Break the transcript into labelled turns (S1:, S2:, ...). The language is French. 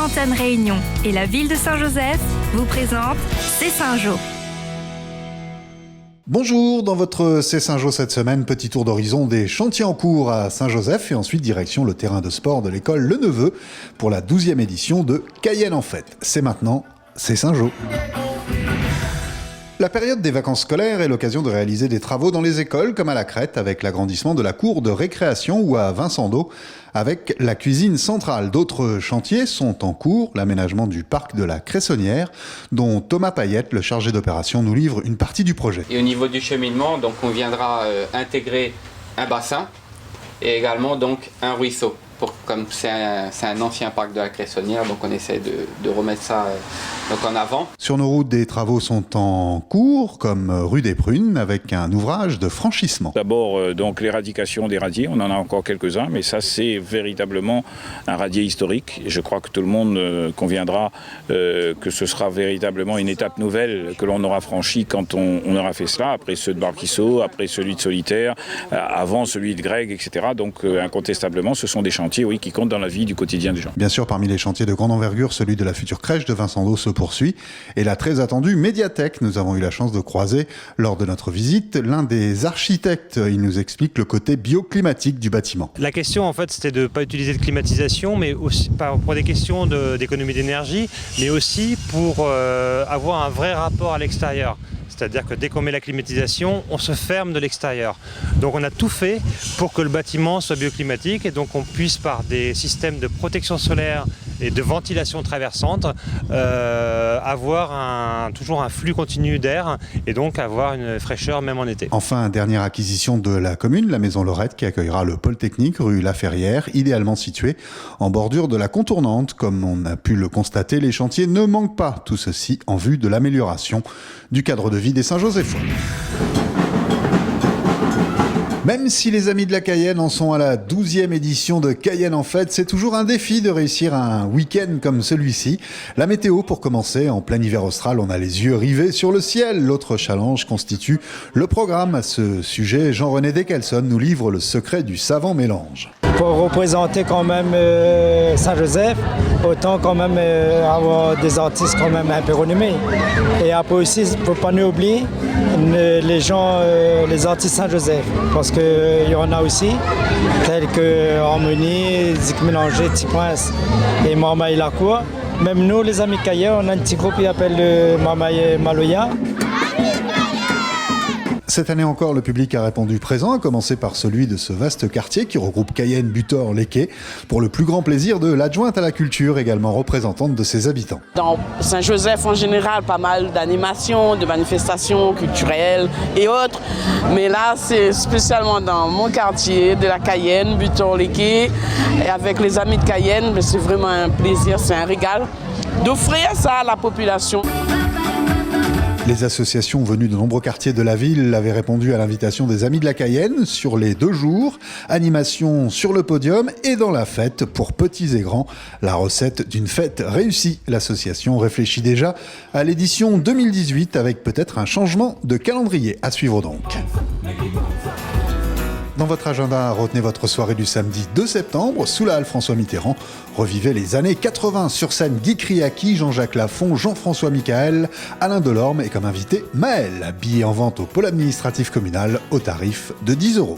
S1: Antenne Réunion et la ville de Saint-Joseph vous présentent C'est Saint-Jo.
S2: Bonjour, dans votre C'est Saint-Jo cette semaine, petit tour d'horizon des chantiers en cours à Saint-Joseph et ensuite direction le terrain de sport de l'école Le Neveu pour la 12e édition de Cayenne en fête. C'est maintenant, C'est Saint-Jo. La période des vacances scolaires est l'occasion de réaliser des travaux dans les écoles comme à la Crête avec l'agrandissement de la cour de récréation ou à Vincent-d'Eau avec la cuisine centrale. D'autres chantiers sont en cours, l'aménagement du parc de la Cressonnière dont Thomas Payette, le chargé d'opération, nous livre une partie du projet.
S3: Et au niveau du cheminement, donc on viendra intégrer un bassin et également donc un ruisseau. Comme c'est un ancien parc de la Cressonnière, donc on essaie de remettre ça donc en avant.
S2: Sur nos routes, des travaux sont en cours, comme rue des Prunes, avec un ouvrage de franchissement.
S4: D'abord, donc l'éradication des radiers, on en a encore quelques-uns, mais ça c'est véritablement un radier historique. Je crois que tout le monde conviendra que ce sera véritablement une étape nouvelle que l'on aura franchie quand on aura fait cela, après ceux de Barquissot, après celui de Solitaire, avant celui de Greg, etc. Donc incontestablement, ce sont des chantiers qui comptent dans la vie du quotidien des gens.
S2: Bien sûr, parmi les chantiers de grande envergure, celui de la future crèche de Vincent-d'Eau se poursuit. Et la très attendue médiathèque, nous avons eu la chance de croiser lors de notre visite l'un des architectes. Il nous explique le côté bioclimatique du bâtiment.
S5: La question, en fait, c'était de ne pas utiliser de climatisation, mais aussi pour des questions d'économie d'énergie, mais aussi pour avoir un vrai rapport à l'extérieur. C'est-à-dire que dès qu'on met la climatisation, on se ferme de l'extérieur. Donc on a tout fait pour que le bâtiment soit bioclimatique et donc on puisse, par des systèmes de protection solaire et de ventilation traversante, avoir toujours un flux continu d'air et donc avoir une fraîcheur même en été.
S2: Enfin, dernière acquisition de la commune, la maison Lorette qui accueillera le pôle technique rue La Ferrière, idéalement situé en bordure de la contournante. Comme on a pu le constater, les chantiers ne manquent pas, tout ceci en vue de l'amélioration du cadre de vie des Saint-Josephois. Même si les amis de la Cayenne en sont à la 12e édition de Cayenne en fête, c'est toujours un défi de réussir un week-end comme celui-ci. La météo pour commencer, en plein hiver austral, on a les yeux rivés sur le ciel. L'autre challenge constitue le programme. À ce sujet, Jean-René Descalson nous livre le secret du savant mélange.
S6: Pour représenter quand même Saint-Joseph, autant quand même avoir des artistes quand même un peu renommés. Et après aussi, il ne faut pas nous oublier les gens, les artistes Saint-Joseph, parce qu'il y en a aussi, tels que Harmonie, Zik Mélanger, Petit Prince et Marmaille Lacour. Même nous, les amis Cayenne, on a un petit groupe qui s'appelle le Marmaille Maloya.
S2: Cette année encore, le public a répondu présent, à commencer par celui de ce vaste quartier qui regroupe Cayenne, Butor, Léqué, pour le plus grand plaisir de l'adjointe à la culture, également représentante de ses habitants.
S7: Dans Saint-Joseph en général, pas mal d'animations, de manifestations culturelles et autres. Mais là, c'est spécialement dans mon quartier de la Cayenne, Butor, Léqué, et avec les amis de Cayenne, mais c'est vraiment un plaisir, c'est un régal d'offrir ça à la population.
S2: Les associations venues de nombreux quartiers de la ville avaient répondu à l'invitation des amis de la Cayenne sur les 2 jours. Animation sur le podium et dans la fête pour petits et grands. La recette d'une fête réussie. L'association réfléchit déjà à l'édition 2018 avec peut-être un changement de calendrier. À suivre donc. Dans votre agenda, retenez votre soirée du samedi 2 septembre, sous la halle François Mitterrand. Revivez les années 80. Sur scène, Guy Criaki, Jean-Jacques Lafont, Jean-François Michael, Alain Delorme et comme invité, Maël. Billets en vente au pôle administratif communal au tarif de 10 €.